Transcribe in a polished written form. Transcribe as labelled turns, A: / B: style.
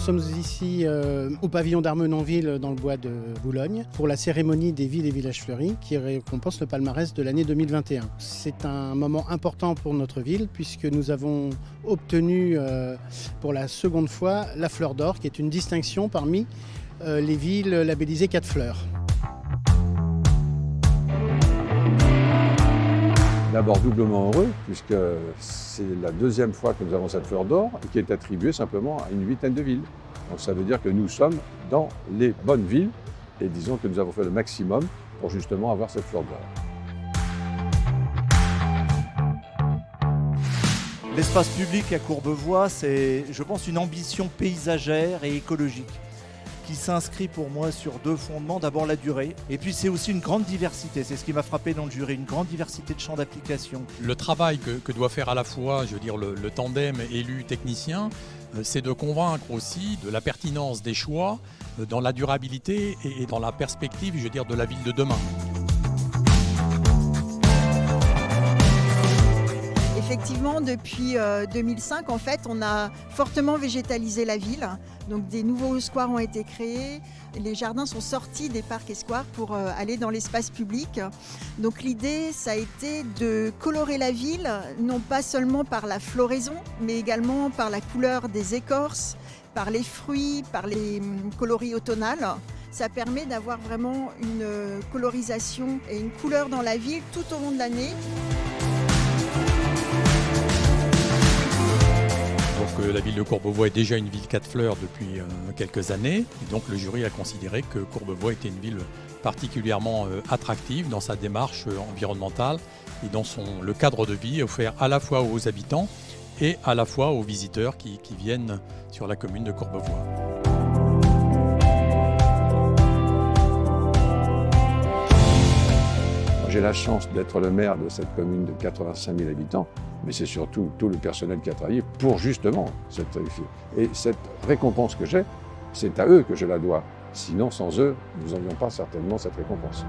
A: sommes ici au pavillon d'Armenonville dans le bois de Boulogne pour la cérémonie des villes et villages fleuris qui récompense le palmarès de l'année 2021. C'est un moment important pour notre ville puisque nous avons obtenu pour la seconde fois la fleur d'or qui est une distinction parmi les villes labellisées 4 fleurs.
B: D'abord doublement heureux, puisque c'est la deuxième fois que nous avons cette fleur d'or et qui est attribuée simplement à une huitaine de villes. Donc ça veut dire que nous sommes dans les bonnes villes et disons que nous avons fait le maximum pour justement avoir cette fleur d'or.
C: L'espace public à Courbevoie, c'est, je pense, une ambition paysagère et écologique qui s'inscrit pour moi sur 2 fondements. D'abord la durée, et puis c'est aussi une grande diversité. C'est ce qui m'a frappé dans le jury, une grande diversité de champs d'application.
D: Le travail que doit faire à la fois, le tandem élu-technicien, c'est de convaincre aussi de la pertinence des choix dans la durabilité et dans la perspective, de la ville de demain.
E: Effectivement, depuis 2005, en fait, on a fortement végétalisé la ville. Donc des nouveaux squares ont été créés. Les jardins sont sortis des parcs et squares pour aller dans l'espace public. Donc l'idée, ça a été de colorer la ville, non pas seulement par la floraison, mais également par la couleur des écorces, par les fruits, par les coloris automnales. Ça permet d'avoir vraiment une colorisation et une couleur dans la ville tout au long de l'année.
D: Donc la ville de Courbevoie est déjà une ville 4 fleurs depuis quelques années. Et donc le jury a considéré que Courbevoie était une ville particulièrement attractive dans sa démarche environnementale et dans le cadre de vie offert à la fois aux habitants et à la fois aux visiteurs qui viennent sur la commune de Courbevoie.
B: J'ai la chance d'être le maire de cette commune de 85 000 habitants, mais c'est surtout tout le personnel qui a travaillé pour justement cette réussite. Et cette récompense que j'ai, c'est à eux que je la dois. Sinon, sans eux, nous n'aurions pas certainement cette récompense.